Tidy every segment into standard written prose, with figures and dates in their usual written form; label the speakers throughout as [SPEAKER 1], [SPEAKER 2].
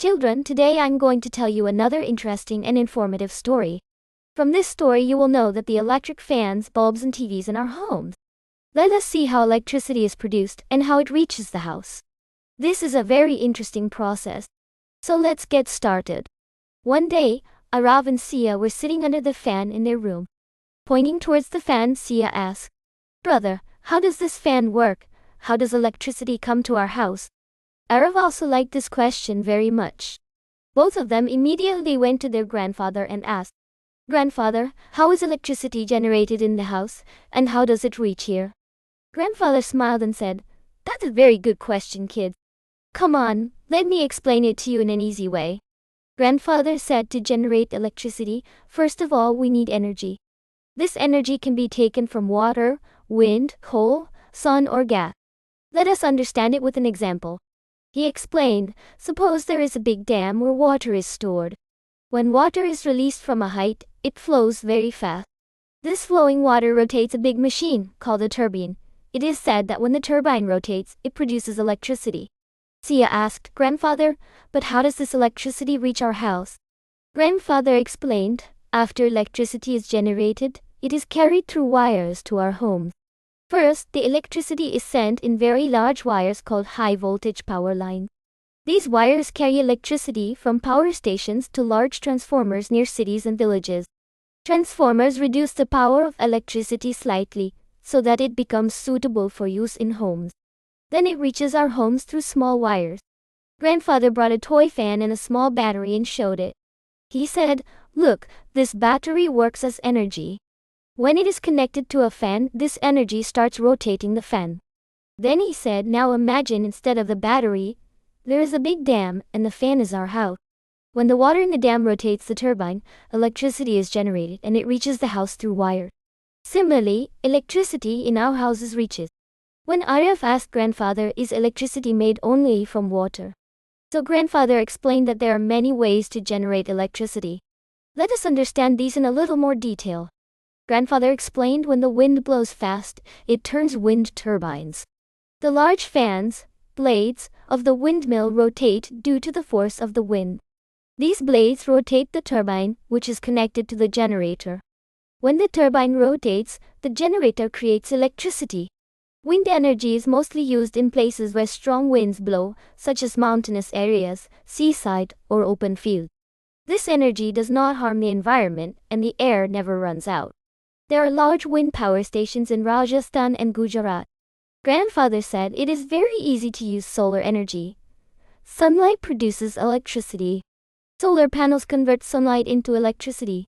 [SPEAKER 1] Children, today I'm going to tell you another interesting and informative story. From this story you will know that the electric fans, bulbs and TVs in our homes. Let us see how electricity is produced and how it reaches the house. This is a very interesting process. So let's get started. One day, Arav and Sia were sitting under the fan in their room. Pointing towards the fan, Sia asked, "Brother, how does this fan work? How does electricity come to our house?" Arav also liked this question very much. Both of them immediately went to their grandfather and asked, "Grandfather, how is electricity generated in the house, and how does it reach here?" Grandfather smiled and said, "That's a very good question, kid. Come on, let me explain it to you in an easy way." Grandfather said to generate electricity, first of all we need energy. This energy can be taken from water, wind, coal, sun or gas. Let us understand it with an example. He explained, suppose there is a big dam where water is stored. When water is released from a height, it flows very fast. This flowing water rotates a big machine, called a turbine. It is said that when the turbine rotates, it produces electricity. Sia asked, "Grandfather, but how does this electricity reach our house?" Grandfather explained, after electricity is generated, it is carried through wires to our homes. First, the electricity is sent in very large wires called high-voltage power lines. These wires carry electricity from power stations to large transformers near cities and villages. Transformers reduce the power of electricity slightly, so that it becomes suitable for use in homes. Then it reaches our homes through small wires. Grandfather brought a toy fan and a small battery and showed it. He said, "Look, this battery works as energy. When it is connected to a fan, this energy starts rotating the fan." Then he said, "Now imagine instead of the battery, there is a big dam and the fan is our house. When the water in the dam rotates the turbine, electricity is generated and it reaches the house through wires. Similarly, electricity in our houses reaches." When Arif asked grandfather, "Is electricity made only from water?" So grandfather explained that there are many ways to generate electricity. Let us understand these in a little more detail. Grandfather explained, when the wind blows fast, it turns wind turbines. The large fans, blades, of the windmill rotate due to the force of the wind. These blades rotate the turbine, which is connected to the generator. When the turbine rotates, the generator creates electricity. Wind energy is mostly used in places where strong winds blow, such as mountainous areas, seaside, or open fields. This energy does not harm the environment, and the air never runs out. There are large wind power stations in Rajasthan and Gujarat. Grandfather said it is very easy to use solar energy. Sunlight produces electricity. Solar panels convert sunlight into electricity.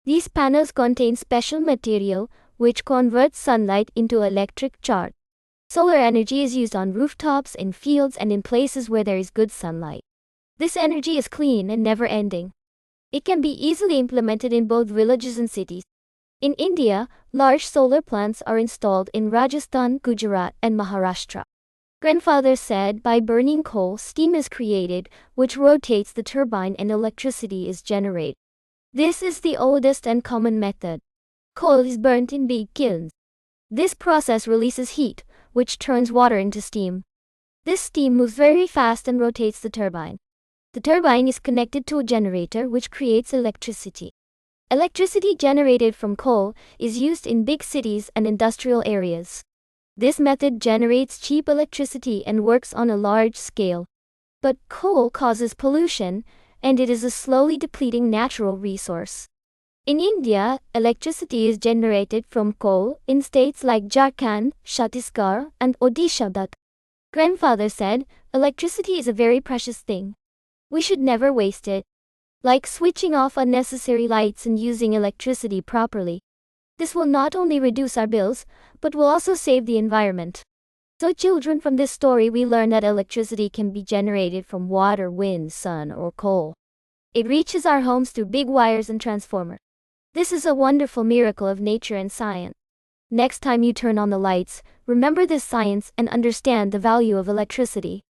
[SPEAKER 1] These panels contain special material which converts sunlight into electric charge. Solar energy is used on rooftops, in fields and in places where there is good sunlight. This energy is clean and never-ending. It can be easily implemented in both villages and cities. In India, large solar plants are installed in Rajasthan, Gujarat, and Maharashtra. Grandfather said, by burning coal, steam is created, which rotates the turbine and electricity is generated. This is the oldest and common method. Coal is burnt in big kilns. This process releases heat, which turns water into steam. This steam moves very fast and rotates the turbine. The turbine is connected to a generator which creates electricity. Electricity generated from coal is used in big cities and industrial areas. This method generates cheap electricity and works on a large scale. But coal causes pollution, and it is a slowly depleting natural resource. In India, electricity is generated from coal in states like Jharkhand, Chhattisgarh, and Odisha. Grandfather said, electricity is a very precious thing. We should never waste it. Like switching off unnecessary lights and using electricity properly. This will not only reduce our bills, but will also save the environment. So children, from this story we learn that electricity can be generated from water, wind, sun, or coal. It reaches our homes through big wires and transformers. This is a wonderful miracle of nature and science. Next time you turn on the lights, remember this science and understand the value of electricity.